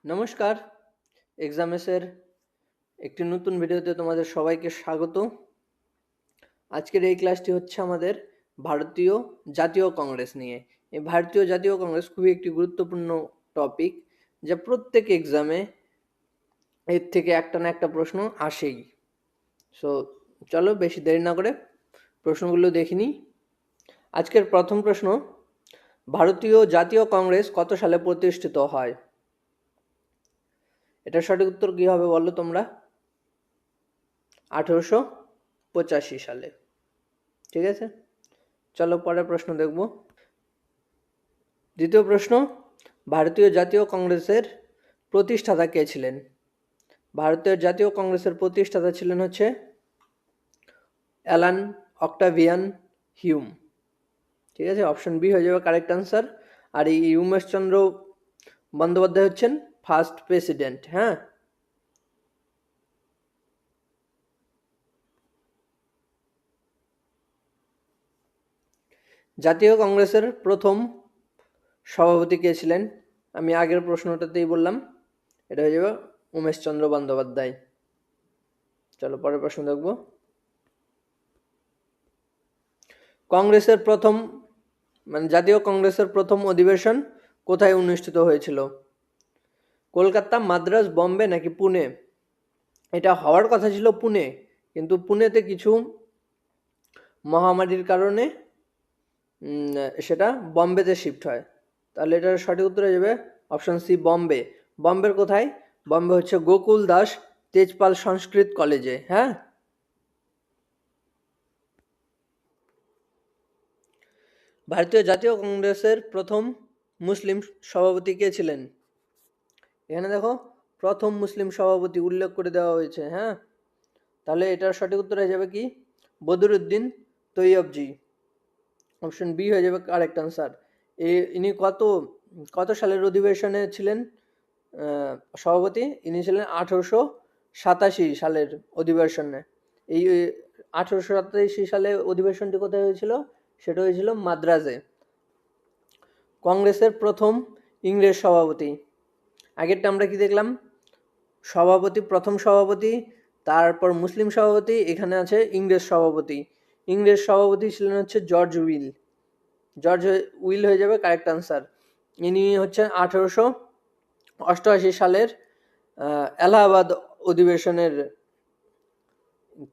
নমস্কার, এক্সামেসের একটি নতুন ভিডিওতে তোমাদের সবাইকে স্বাগত। আজকের এই ক্লাসটি হচ্ছে আমাদের ভারতীয় জাতীয় কংগ্রেস নিয়ে। এই ভারতীয় জাতীয় কংগ্রেস খুবই একটি গুরুত্বপূর্ণ টপিক, যা প্রত্যেক এক্সামে এর থেকে একটা না একটা প্রশ্ন আসেই। সো চলো বেশি দেরি না করে প্রশ্নগুলো দেখে নিই। আজকের প্রথম প্রশ্ন, ভারতীয় জাতীয় কংগ্রেস কত সালে প্রতিষ্ঠিত হয়? এটার সঠিক উত্তর কী হবে বলো তোমরা? 1885 সালে। ঠিক আছে, চলো পরের প্রশ্ন দেখব। দ্বিতীয় প্রশ্ন, ভারতীয় জাতীয় কংগ্রেসের প্রতিষ্ঠাতা কে ছিলেন? ভারতীয় জাতীয় কংগ্রেসের প্রতিষ্ঠাতা ছিলেন হচ্ছে অ্যালান অক্টাভিয়ান হিউম। ঠিক আছে, অপশন বি হয়ে যাবে কারেক্ট আনসার। আর এই উমেশচন্দ্র বন্দ্যোপাধ্যায় হচ্ছেন ফার্স্ট প্রেসিডেন্ট। হ্যাঁ, জাতীয় কংগ্রেসের প্রথম সভাপতি কে ছিলেন? আমি আগের প্রশ্নটাতেই বললাম, এটা হয়ে যাবে উমেশচন্দ্র বন্দ্যোপাধ্যায়। চলো পরের প্রশ্ন দেখব। কংগ্রেসের প্রথম জাতীয় কংগ্রেসের প্রথম অধিবেশন কোথায় অনুষ্ঠিত হয়েছিল? কলকাতা, মাদ্রাজ, বম্বে নাকি পুনে? এটা হওয়ার কথা ছিল পুনে, কিন্তু পুনেতে কিছু মহামারীর কারণে সেটা বম্বেতে শিফট হয়। তাহলে এটার সঠিক উত্তর হয়ে যাবে অপশন সি, বম্বে। বম্বের কোথায়? বম্বে হচ্ছে গোকুল দাস তেজপাল সংস্কৃত কলেজে। হ্যাঁ, ভারতীয় জাতীয় কংগ্রেসের প্রথম মুসলিম সভাপতি কে ছিলেন? এখানে দেখো প্রথম মুসলিম সভাপতি উল্লেখ করে দেওয়া হয়েছে। হ্যাঁ, তাহলে এটার সঠিক উত্তর হয়ে যাবে কি? বদরুদ্দিন তৈয়বজি। অপশন বি হয়ে যাবে কারেক্ট আনসার। ইনি কত সালের অধিবেশনে ছিলেন সভাপতি? ইনি ছিলেন 1887 সালের অধিবেশনে। এই 1887 সালে অধিবেশনটি কোথায় হয়েছিল? সেটা হয়েছিল মাদ্রাজে। কংগ্রেসের প্রথম ইংরেজ সভাপতি। আগেরটা আমরা কি দেখলাম? সভাপতি, প্রথম সভাপতি, তারপর মুসলিম সভাপতি, এখানে আছে ইংরেজ সভাপতি। ইংরেজ সভাপতি ছিলেন হচ্ছে জর্জ উইল। জর্জ উইল হয়ে যাবে কারেক্ট আনসার। ইনি হচ্ছেন 1888 সালের এলাহাবাদ অধিবেশনের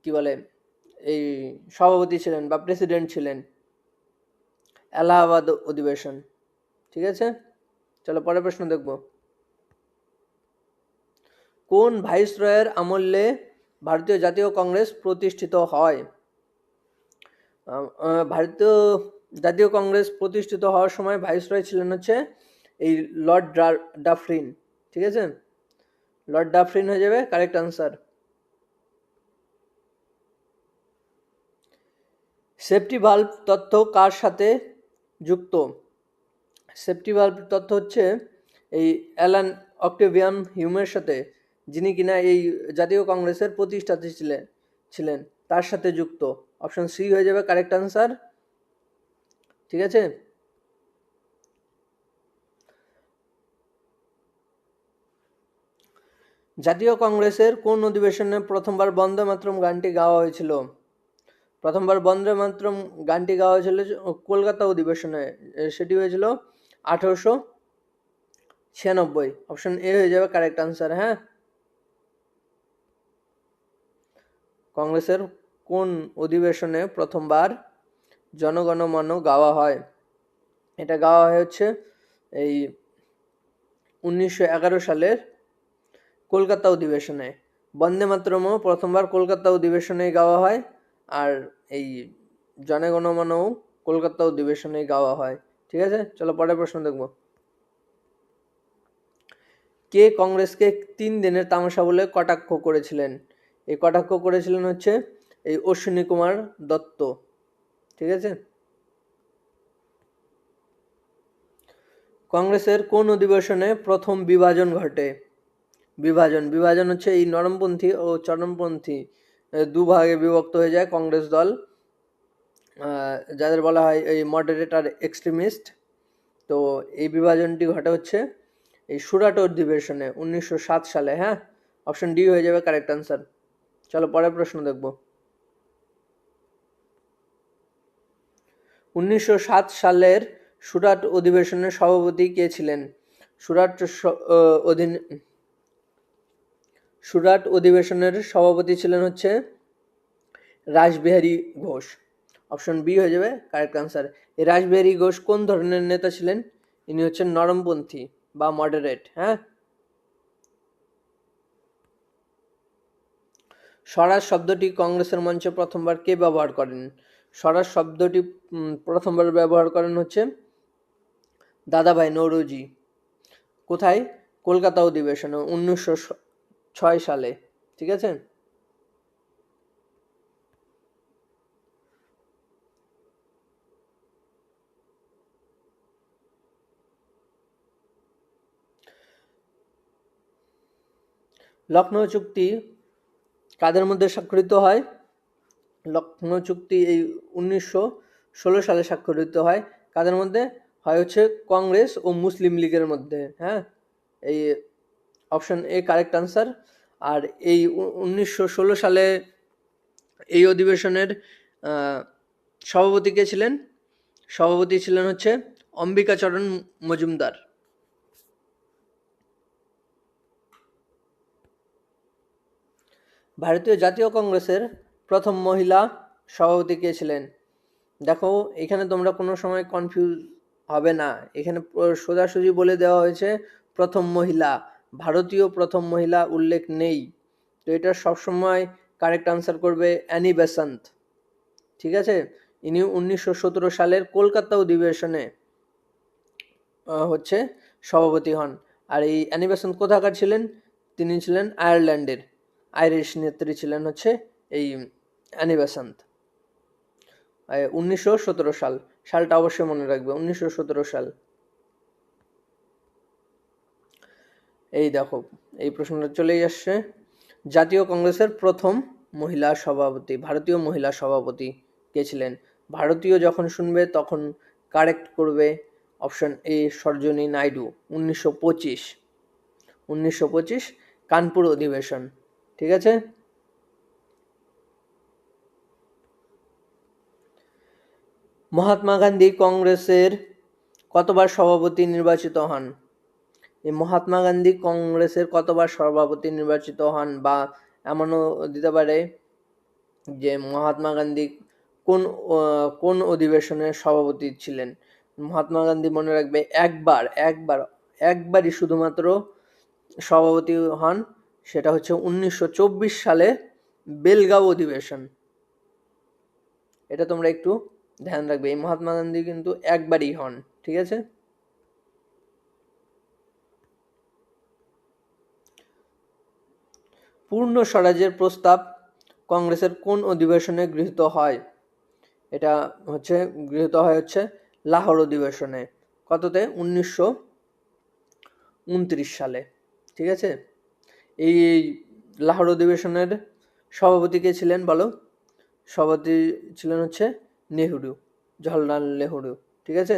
কি বলে এই সভাপতি ছিলেন বা প্রেসিডেন্ট ছিলেন। এলাহাবাদ অধিবেশন। ঠিক আছে, চলো পরের প্রশ্ন দেখব। কোন ভাইসরয়ের আমলে ভারতীয় জাতীয় কংগ্রেস প্রতিষ্ঠিত হয়? ভারতীয় জাতীয় কংগ্রেস প্রতিষ্ঠিত হওয়ার সময় ভাইসরয় ছিলেন হচ্ছে এই লর্ড ডাফরিন। ঠিক আছে, লর্ড ডাফরিন হয়ে যাবে কারেক্ট আনসার। সেফটি ভালভ তথ্য কার সাথে যুক্ত? সেফটি ভালভ তথ্য হচ্ছে এই অ্যালান অক্টেভিয়ান হিউমের সাথে, যিনি কিনা এই জাতীয় কংগ্রেসের প্রতিষ্ঠাতা ছিলেন তার সাথে যুক্ত। অপশন সি হয়ে যাবে কারেক্ট আনসার। ঠিক আছে, জাতীয় কংগ্রেসের কোন অধিবেশনে প্রথমবার বন্দে মাতরম গানটি গাওয়া হয়েছিল? প্রথমবার বন্দে মাতরম গানটি গাওয়া হয়েছিল কলকাতা অধিবেশনে। সেটি হয়েছিল 1896। অপশন এ হয়ে যাবে কারেক্ট আনসার। হ্যাঁ, কংগ্রেসের কোন অধিবেশনে প্রথমবার জনগণমন গাওয়া হয়? এটা গাওয়া হয় হচ্ছে এই 1911 সালের কলকাতা অধিবেশনে। বন্দে মাতরমও প্রথমবার কলকাতা অধিবেশনে গাওয়া হয়, আর এই জনগণমনও কলকাতা অধিবেশনে গাওয়া হয়। ঠিক আছে, চলো পরের প্রশ্ন দেখব। কে কংগ্রেসকে 3 দিনের তামাশা বলে কটাক্ষ করেছিলেন? এই কটাক্ষ করেছিলেন হচ্ছে এই অশ্বিনী কুমার দত্ত। ঠিক আছে, কংগ্রেসের কোন অধিবেশনে প্রথম বিভাজন ঘটে? বিভাজন হচ্ছে এই নরমপন্থী ও চরমপন্থী দুভাগে বিভক্ত হয়ে যায় কংগ্রেস দল, যাদের বলা হয় এই মডারেট আর এক্সট্রিমিস্ট। তো এই বিভাজনটি ঘটে হচ্ছে এই সুরাট অধিবেশনে 1907 সালে। হ্যাঁ, অপশন ডি হয়ে যাবে কারেক্ট আনসার। চলো পরের প্রশ্ন দেখব। 1907 সালের সুরাট অধিবেশনের সভাপতি কে ছিলেন? সুরাট অধিবেশনের সভাপতি ছিলেন হচ্ছে রাসবিহারী ঘোষ। অপশন বি হয়ে যাবে কারেক্ট আনসার। এই রাসবিহারী ঘোষ কোন ধরনের নেতা ছিলেন? ইনি হচ্ছেন নরমপন্থী বা মডারেট। হ্যাঁ, স্বরাজ শব্দটি কংগ্রেসের মঞ্চে প্রথমবার কে ব্যবহার করেন? স্বরাজ শব্দটি প্রথমবার ব্যবহার করেন হচ্ছে দাদাভাই নৌরোজি। কোথায়? কলকাতা অধিবেশনে 1906 সালে। ঠিক আছে। লখনৌ চুক্তি কাদের মধ্যে স্বাক্ষরিত হয়? লখনৌ চুক্তি এই 1916 সালে স্বাক্ষরিত হয়। কাদের মধ্যে হয়? হচ্ছে কংগ্রেস ও মুসলিম লীগের মধ্যে। হ্যাঁ, এই অপশন এ কারেক্ট আনসার। আর এই 1916 সালে এই অধিবেশনের সভাপতি কে ছিলেন? সভাপতি ছিলেন হচ্ছে অম্বিকাচরণ মজুমদার। ভারতীয় জাতীয় কংগ্রেসের প্রথম মহিলা সভাপতি কে ছিলেন? দেখো, এখানে তোমরা কোনো সময় কনফিউজ হবে না। এখানে সোজাসুজি বলে দেওয়া হয়েছে প্রথম মহিলা, ভারতীয় প্রথম মহিলা উল্লেখ নেই। তো এটা সবসময় কারেক্ট আনসার করবে অ্যানি বেসান্ত। ঠিক আছে। ইনি 1917 সালের কলকাতা অধিবেশনে হচ্ছে সভাপতি হন। আর এই অ্যানি বেসান্ত কোথাকার ছিলেন? তিনি ছিলেন আয়ারল্যান্ডের। আইরিশ নেত্রী ছিলেন হচ্ছে এই অ্যানি বেসান্ত। 1917 সাল, সালটা অবশ্যই মনে রাখবে, 1917 সাল। এই দেখো, এই প্রশ্নটা চলেই আসছে। জাতীয় কংগ্রেসের প্রথম মহিলা সভাপতি, ভারতীয় মহিলা সভাপতি কে ছিলেন? ভারতীয় যখন শুনবে তখন কারেক্ট করবে অপশন এ সরোজিনী নাইডু। 1925 কানপুর অধিবেশন। ঠিক আছে। মহাত্মা গান্ধী কংগ্রেসের কতবার সভাপতি নির্বাচিত হন? এই মহাত্মা গান্ধী কংগ্রেসের কতবার সভাপতি নির্বাচিত হন? বা এমনও দিতে পারে যে মহাত্মা গান্ধী কোন কোন অধিবেশনের সভাপতি ছিলেন? মহাত্মা গান্ধী মনে রাখবে একবারই শুধুমাত্র সভাপতি হন, সেটা হচ্ছে 1924 সালে বেলগাঁও অধিবেশন। এটা তোমরা একটু ধ্যান রাখবে, এই মহাত্মা গান্ধী কিন্তু একবারই হন। ঠিক আছে। পূর্ণ স্বরাজের প্রস্তাব কংগ্রেসের কোন অধিবেশনে গৃহীত হয়? এটা গৃহীত হয় হচ্ছে লাহোর অধিবেশনে। কততে? 1929 সালে। ঠিক আছে। এই লাহোর অধিবেশনের সভাপতি কে ছিলেন বলো? সভাপতি ছিলেন হচ্ছে নেহরু, জওহরলাল নেহরু। ঠিক আছে।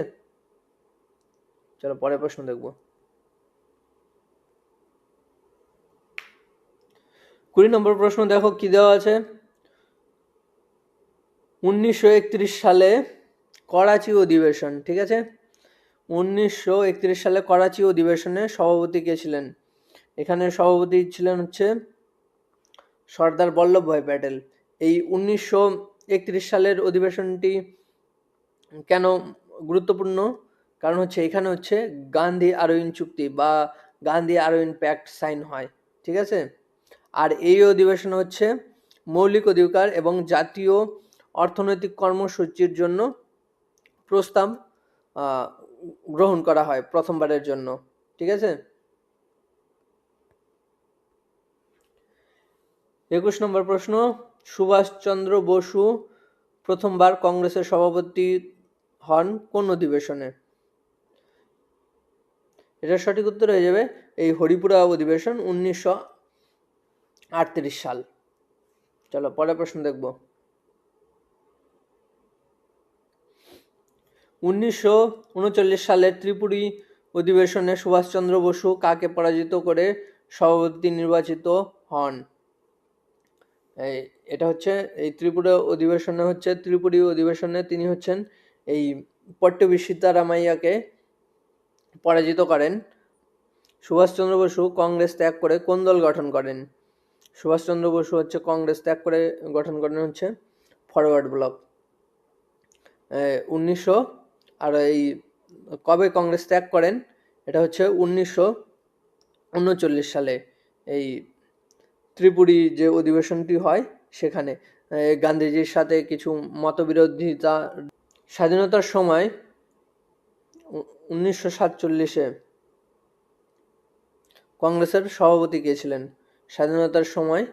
চলো পরের প্রশ্ন দেখব। 20 নম্বর প্রশ্ন দেখো কি দেওয়া আছে। 1931 সালে করাচি অধিবেশন। ঠিক আছে। 1931 সালে করাচি অধিবেশনে সভাপতি কে ছিলেন? এখানে সভাপতি ছিলেন হচ্ছে সর্দার বল্লভভাই প্যাটেল। এই 1931 সালের অধিবেশনটি কেন গুরুত্বপূর্ণ? কারণ হচ্ছে এখানে হচ্ছে গান্ধী আরউইন চুক্তি বা গান্ধী আরউইন প্যাক্ট সাইন হয়। ঠিক আছে। আর এই অধিবেশন হচ্ছে মৌলিক অধিকার এবং জাতীয় অর্থনৈতিক কর্মসূচির জন্য প্রস্তাব গ্রহণ করা হয় প্রথমবারের জন্য। ঠিক আছে। 21 নম্বর প্রশ্ন। সুভাষচন্দ্র বসু প্রথমবার কংগ্রেসের সভাপতি হন কোন অধিবেশনে? এটার সঠিক উত্তর হয়ে যাবে এই হরিপুরা অধিবেশন, 1938 সাল। চলো পরের প্রশ্ন দেখব। 1939 সালের ত্রিপুরী অধিবেশনে সুভাষচন্দ্র বসু কাকে পরাজিত করে সভাপতি নির্বাচিত হন? এটা হচ্ছে এই ত্রিপুরী অধিবেশনে তিনি হচ্ছেন এই পট্টবী সীতারামাইয়াকে পরাজিত করেন। সুভাষচন্দ্র বসু কংগ্রেস ত্যাগ করে কোন দল গঠন করেন? সুভাষচন্দ্র বসু হচ্ছে কংগ্রেস ত্যাগ করে গঠন করেন হচ্ছে ফরওয়ার্ড ব্লক। 1900 আর এই কবে কংগ্রেস ত্যাগ করেন? এটা হচ্ছে 1939 সালে এই ত্রিপুরী যে অধিবেশনটি হয় সেখানে গান্ধীজির সাথে কিছু মতবিরোধিতা। স্বাধীনতার সময় 1947-এ কংগ্রেসের সভাপতি কে ছিলেন? স্বাধীনতার সময়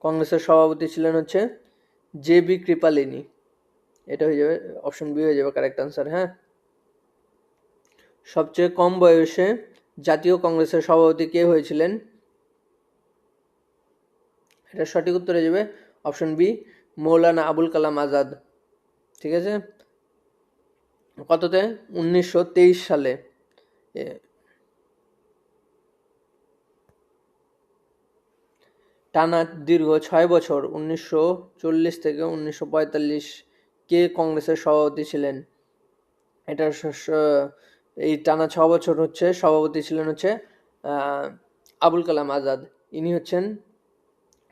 কংগ্রেসের সভাপতি ছিলেন হচ্ছে জে.বি. কৃপালিনী। এটা হয়ে যাবে অপশন বি হয়ে যাবে কারেক্ট আনসার। হ্যাঁ, সবচেয়ে কম বয়সে জাতীয় কংগ্রেসের সভাপতি কে হয়েছিলেন? এটা সঠিক উত্তর হয়ে যাবে অপশন বি, মৌলানা আবুল কালাম আজাদ। ঠিক আছে, কততে? 1923 সালে। টানা দীর্ঘ 6 বছর 1940 থেকে 1945 কে কংগ্রেসের সভাপতি ছিলেন? এটা এই টানা 6 বছর হচ্ছে সভাপতি ছিলেন হচ্ছে আবুল কালাম আজাদ। ইনি হচ্ছেন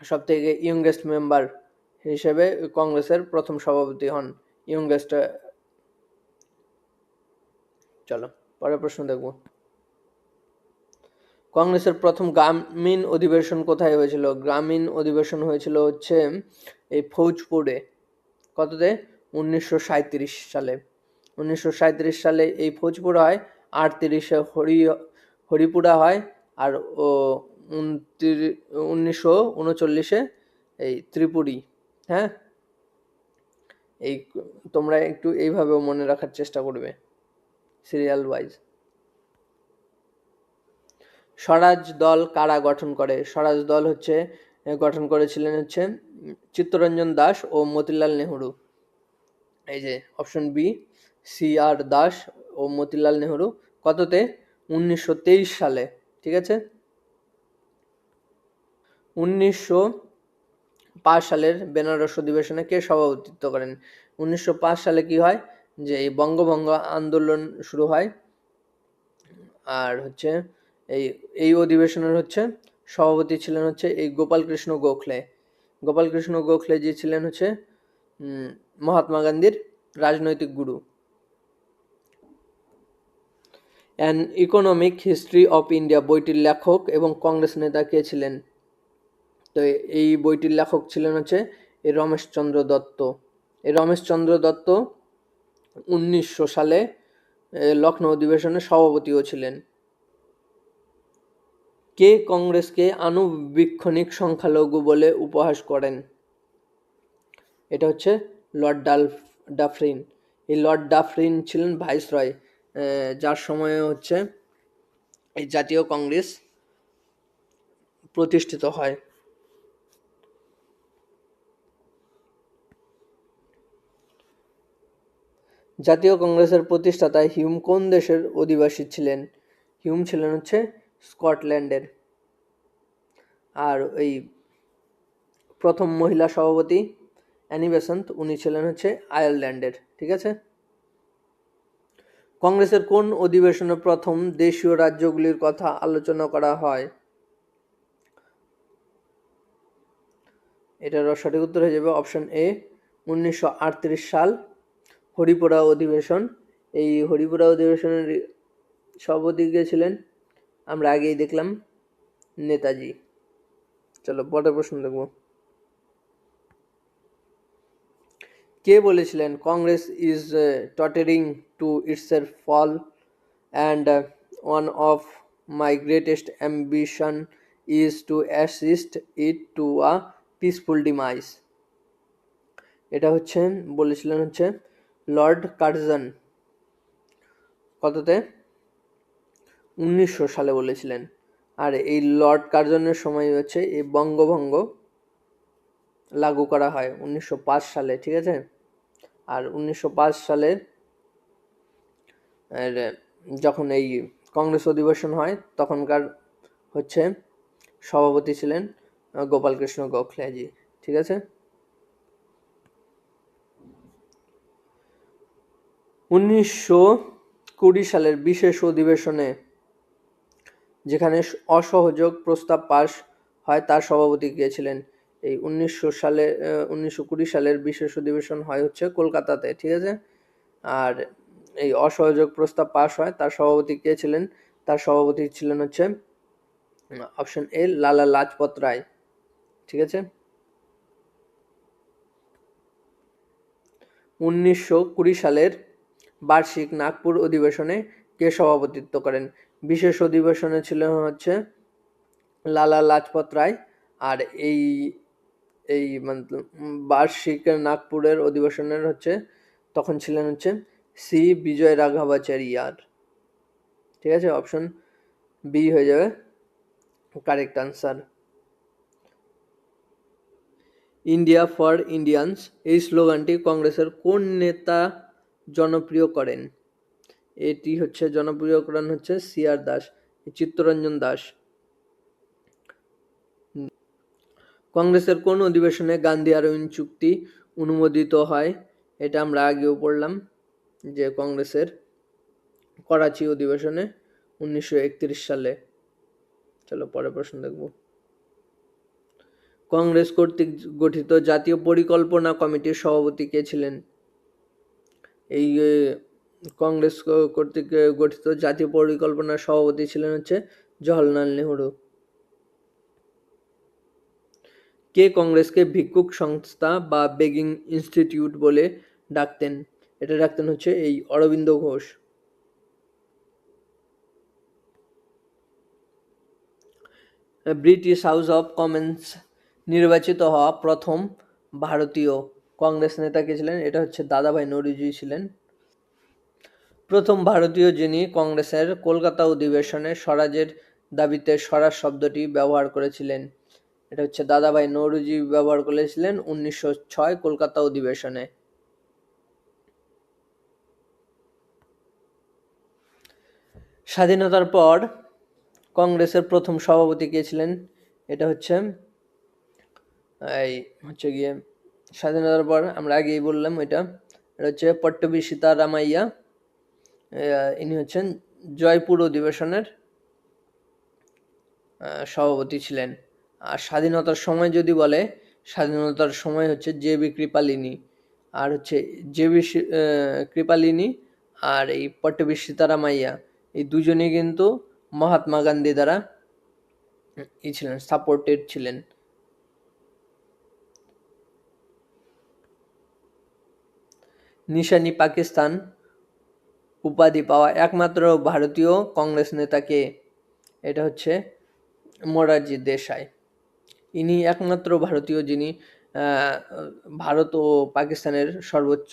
সব থেকে ইয়ংগেস্ট মেম্বার হিসেবে কংগ্রেসের প্রথম সভাপতি হন, ইয়ংগেস্ট। চলো পরের প্রশ্ন দেখব। কংগ্রেসের প্রথম গ্রামীণ অধিবেশন কোথায় হয়েছিল? গ্রামীণ অধিবেশন হয়েছিল হচ্ছে এই ফৌজপুরে। কততে? 1937 সালে। 1937 সালে এই ফৌজপুর হয়, 38-এ হরিপুরা হয়, আর 1939-এ এই ত্রিপুরী। হ্যাঁ, এই তোমরা একটু এইভাবেও মনে রাখার চেষ্টা করবে সিরিয়াল ওয়াইজ। স্বরাজ দল কারা গঠন করে? স্বরাজ দল হচ্ছে গঠন করেছিলেন হচ্ছে চিত্তরঞ্জন দাস ও মতিলাল নেহরু। এই যে অপশন বি, সি.আর. দাস ও মতিলাল নেহরু। কততে? 1923 সালে। ঠিক আছে, 1905 সালের বেনারস অধিবেশনে কে সভাপতিত্ব করেন? 1905 সালে কি হয় যে এই বঙ্গভঙ্গ আন্দোলন শুরু হয়, আর হচ্ছে এই অধিবেশনের হচ্ছে সভাপতি ছিলেন হচ্ছে এই গোপালকৃষ্ণ গোখলে। গোপালকৃষ্ণ গোখলে যে ছিলেন হচ্ছে মহাত্মা গান্ধীর রাজনৈতিক গুরু। An economic history of India বইটির লেখক এবং কংগ্রেস নেতা কে ছিলেন? তো এই বইটির লেখক ছিলেন হচ্ছে এই রমেশচন্দ্র দত্ত। এই রমেশচন্দ্র দত্ত 1900 সালে লখনৌ অধিবেশনের সভাপতিও ছিলেন। কে কংগ্রেসকে আনুবীক্ষণিক সংখ্যালঘু বলে উপহাস করেন? এটা হচ্ছে লর্ড ডাফরিন। এই লর্ড ডাফরিন ছিলেন ভাইসরয়, যার সময়ে হচ্ছে এই জাতীয় কংগ্রেস প্রতিষ্ঠিত হয়। জাতীয় কংগ্রেসের প্রতিষ্ঠাতা হিউম কোন দেশের অধিবাসী ছিলেন? হিউম ছিলেন হচ্ছে স্কটল্যান্ডের। আর এই প্রথম মহিলা সভাপতি অ্যানি বেসান্ত, উনি ছিলেন হচ্ছে আয়ারল্যান্ডের। ঠিক আছে, কংগ্রেসের কোন অধিবেশনে প্রথম দেশীয় রাজ্যগুলির কথা আলোচনা করা হয়? এটার সঠিক উত্তর হয়ে যাবে অপশন এ, 1938 সাল হরিপুরা অধিবেশন। এই হরিপুরা অধিবেশনের সভাপতি কে ছিলেন? আমরা আগেই দেখলাম, নেতাজি। চলো পরের প্রশ্ন দেখব। কে বলেছিলেন Congress is tottering to itself fall and one of my greatest ambition is to assist it to a peaceful demise? এটা হচ্ছে বলেছিলেন হচ্ছে লর্ড কার্জন। কততে? 1900 সালে বলেছিলেন। আর এই লর্ড কার্জনের সময় হচ্ছে এই বঙ্গভঙ্গ লাগু করা হয় 1905 সালে। ঠিক আছে, আর 1905 সালের যখন এই কংগ্রেস অধিবেশন হয় তখনকার হচ্ছে সভাপতি ছিলেন গোপালকৃষ্ণ গোখলেজি। ঠিক আছে। 1920 সালের বিশেষ অধিবেশনে যেখানে অসহযোগ প্রস্তাব পাশ হয় তার সভাপতি কে ছিলেন? এই 1920 সালের বিশেষ অধিবেশন হয় হচ্ছে কলকাতাতে। ঠিক আছে। আর এই অসহযোগ প্রস্তাব পাশ হয় তার সভাপতি কে ছিলেন? তার সভাপতি ছিলেন হচ্ছে অপশন এ লালা লাজপত রায়। ঠিক আছে। 1920 সালের বার্ষিক নাগপুর অধিবেশনে কে সভাপতিত্ব করেন? বিশেষ অধিবেশনে ছিলেন হচ্ছে লালা লাজপত রায়। আর এই এই বার্ষিক নাগপুরের অধিবেশনের হচ্ছে তখন ছিলেন হচ্ছে সি বিজয় রাঘবাচারিয়ার। ঠিক আছে। অপশন বি হয়ে যাবে correct answer. India for Indians এই স্লোগানটি কংগ্রেসের কোন নেতা জনপ্রিয় করেন? এটি হচ্ছে জনপ্রিয় করেন হচ্ছে CR দাস, চিত্তরঞ্জন দাস। কংগ্রেসের কোন অধিবেশনে গান্ধী আরউইন চুক্তি অনুমোদিত হয়? এটা আমরা আগেও পড়লাম যে কংগ্রেসের করাচি অধিবেশনে 1931 সালে। চলো পরের প্রশ্ন দেখব। কংগ্রেস কর্তৃক গঠিত জাতীয় পরিকল্পনা কমিটির সভাপতি কে ছিলেন? এই কংগ্রেস কর্তৃক গঠিত জাতীয় পরিকল্পনা সভাপতি ছিলেন হচ্ছে জওহরলাল নেহরু। কে কংগ্রেসকে ভিক্ষুক সংস্থা বা বেগিং ইনস্টিটিউট বলে ডাকতেন? এটা ডাকতেন হচ্ছে এই Aurobindo Ghosh. British House of Commons নির্বাচিত হওয়া প্রথম ভারতীয় কংগ্রেস নেতা কে ছিলেন? এটা হচ্ছে দাদাভাই নৌরোজি ছিলেন। প্রথম ভারতীয় যিনি কংগ্রেসের কলকাতা অধিবেশনে স্বরাজের দাবিতে স্বরাজ শব্দটি ব্যবহার করেছিলেন? এটা হচ্ছে দাদাভাই নৌরোজি ব্যবহার করেছিলেন 1906 কলকাতা অধিবেশনে। স্বাধীনতার পর কংগ্রেসের প্রথম সভাপতি কে ছিলেন? এটা হচ্ছে গিয়ে স্বাধীনতার পর আমরা আগেই বললাম এটা হচ্ছে পট্টবী সীতারামাইয়া। ইনি হচ্ছেন জয়পুর অধিবেশনের সভাপতি ছিলেন। আর স্বাধীনতার সময় যদি বলে, স্বাধীনতার সময় হচ্ছে JB কৃপালিনী আর হচ্ছে JB কৃপালিনী আর এই পট্টবী সীতারামাইয়া এই দুজনেই কিন্তু মহাত্মা গান্ধী দ্বারা ছিলেন, সাপোর্টেড ছিলেন। নিশানি পাকিস্তান উপাধি পাওয়া একমাত্র ভারতীয় কংগ্রেস নেতা কে? এটা হচ্ছে মোরারজি দেশাই। ইনি একমাত্র ভারতীয় যিনি ভারত ও পাকিস্তানের সর্বোচ্চ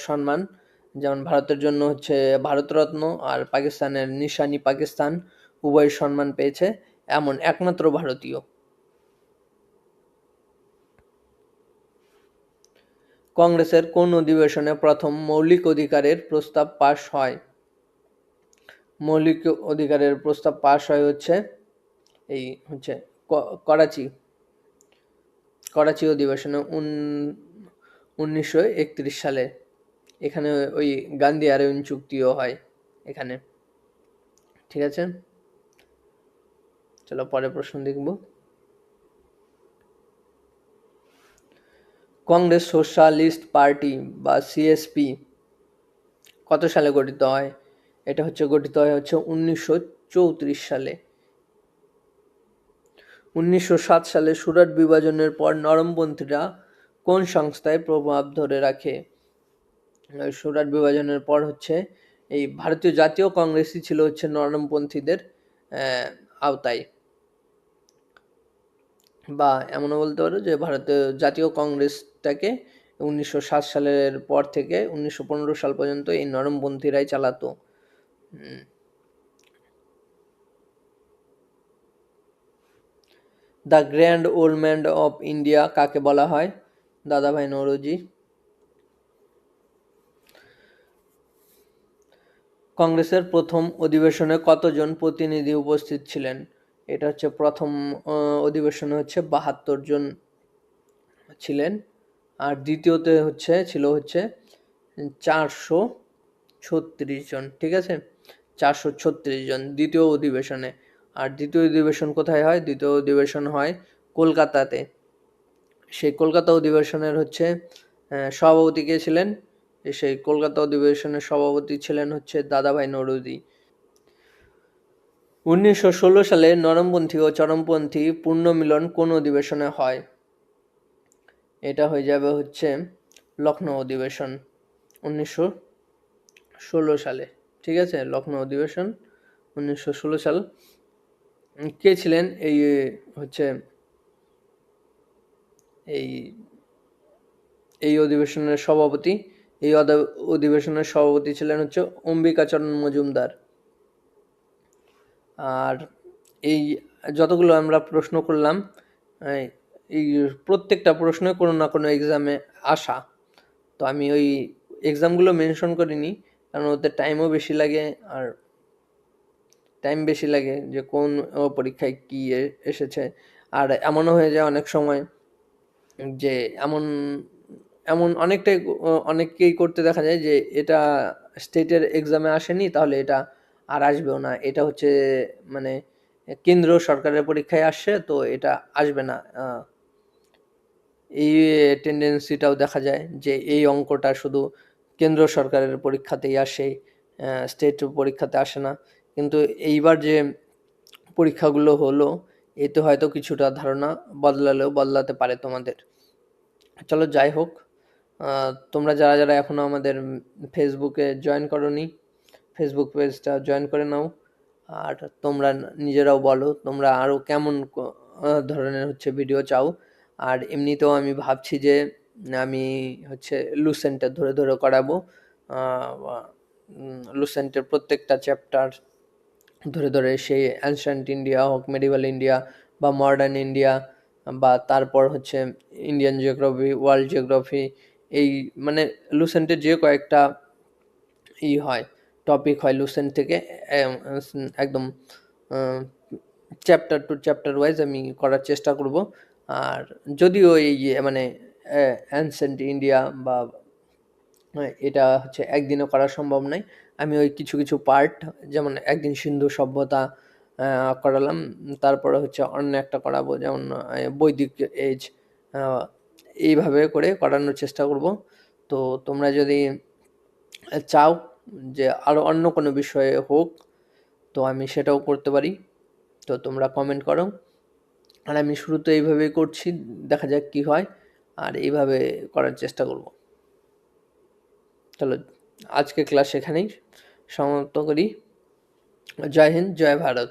সম্মান, যেমন ভারতের জন্য হচ্ছে ভারতরত্ন আর পাকিস্তানের নিশানি পাকিস্তান উভয় সম্মান পেয়েছে এমন একমাত্র ভারতীয়। কংগ্রেসের কোন অধিবেশনে প্রথম মৌলিক অধিকারের প্রস্তাব পাশ হয়? মৌলিক অধিকারের প্রস্তাব পাশ হয় হচ্ছে এই হচ্ছে করাচি অধিবেশনে 1931 সালে। এখানে ওই গান্ধী আরউইন চুক্তিও হয় এখানে। ঠিক আছে। চলো পরের প্রশ্ন দেখব। কংগ্রেস সোশ্যালিস্ট পার্টি বা CSP কত সালে গঠিত হয়? এটা হচ্ছে গঠিত হয় হচ্ছে 1934 সালে। 1907 সালে সুরাট বিভাজনের পর নরমপন্থীরা কোন সংস্থায় প্রভাব ধরে রাখে? সুরাট বিভাজনের পর হচ্ছে এই ভারতীয় জাতীয় কংগ্রেসই ছিল হচ্ছে নরমপন্থীদের আওতায়, বা এমনও বলতে পারো যে ভারতীয় জাতীয় কংগ্রেসটাকে 1907 সালের পর থেকে 1915 সাল পর্যন্ত এই নরমপন্থীরাই চালাতো। The grand old man of India কাকে বলা হয়? দাদাভাই নৌরোজি। কংগ্রেসের প্রথম অধিবেশনে কতজন প্রতিনিধি উপস্থিত ছিলেন? এটা হচ্ছে প্রথম অধিবেশনে হচ্ছে ৭২ জন ছিলেন, আর দ্বিতীয়তে ছিল 436 জন। ঠিক আছে, 436 জন দ্বিতীয় অধিবেশনে। আর দ্বিতীয় অধিবেশন কোথায় হয়? দ্বিতীয় অধিবেশন হয় কলকাতাতে। সেই কলকাতা অধিবেশনের সভাপতি কে ছিলেন? সেই কলকাতা অধিবেশনের সভাপতি ছিলেন দাদাভাই নৌরোজি। 1916 সালে নরমপন্থী ও চরমপন্থী পুনর্মিলন কোন অধিবেশনে হয়? এটা হয়ে যাবে লখনৌ অধিবেশন 1916 সালে। ঠিক আছে, লখনৌ অধিবেশন 1916 সাল। কে ছিলেন এই এই এই অধিবেশনের সভাপতি? এই অধিবেশনের সভাপতি ছিলেন অম্বিকাচরণ মজুমদার। আর এই যতগুলো আমরা প্রশ্ন করলাম, এই প্রত্যেকটা প্রশ্ন কোনো না কোনো এক্সামে আসা। তো আমি ওই এক্সামগুলো মেনশন করিনি, কারণ ওতে টাইমও বেশি লাগে। আর টাইম বেশি লাগে যে কোন পরীক্ষায় কি এসেছে। আর এমনও হয়ে যায় অনেক সময় যে এমন এমন অনেককেই করতে দেখা যায় যে এটা স্টেটের এক্সামে আসেনি, তাহলে এটা আর আসবেও না। এটা মানে কেন্দ্র সরকারের পরীক্ষায় আসছে, তো এটা আসবে না। এই টেন্ডেন্সিটাও দেখা যায় যে এই অঙ্কটা শুধু কেন্দ্র সরকারের পরীক্ষাতেই আসে, স্টেট পরীক্ষাতে আসে না। কিন্তু এইবার যে পরীক্ষাগুলো হলো, এতে হয়তো কিছুটা ধারণা বদলাতে পারে তোমাদের। চলো যাই হোক, তোমরা যারা যারা এখনো আমাদের ফেসবুকে জয়েন করোনি, ফেসবুক পেজটা জয়েন করে নাও। আর তোমরা নিজেরাও বলো তোমরা আরও কেমন ধরনের ভিডিও চাও। আর এমনিতেও আমি ভাবছি যে আমি লুসেন্টে ধরে ধরে করাবো। লুসেন্টের প্রত্যেকটা চ্যাপ্টার ধরে ধরে, সেই অ্যানশিয়েন্ট ইন্ডিয়া হোক, মেডিভাল ইন্ডিয়া বা মডার্ন ইন্ডিয়া, বা তারপর ইন্ডিয়ান জিওগ্রাফি, ওয়ার্ল্ড জিওগ্রাফি, এই মানে লুসেন্টের যে কয়েকটা হয় টপিক হয় লুসেন্ট থেকে, একদম চ্যাপ্টার টু চ্যাপ্টার ওয়াইজ আমি করার চেষ্টা করব। আর যদিও এই মানে অ্যানসেন্ট ইন্ডিয়া বা এটা একদিনে করা সম্ভব নয়, আমি ওই কিছু কিছু পার্ট, যেমন একদিন সিন্ধু সভ্যতা করালাম, তারপরে অন্য একটা করাবো যেমন বৈদিক এজ, এইভাবে করে করানোর চেষ্টা করব। তো তোমরা যদি চাও যে আরও অন্য কোনো বিষয়ে হোক, তো আমি সেটাও করতে পারি। তো তোমরা কমেন্ট করো। আর আমি শুরুতে এইভাবেই করছি, দেখা যাক কি হয়, আর এইভাবে করার চেষ্টা করব। চলো আজকে ক্লাস এখানেই সমাপ্ত করি। জয় হিন্দ, জয় ভারত।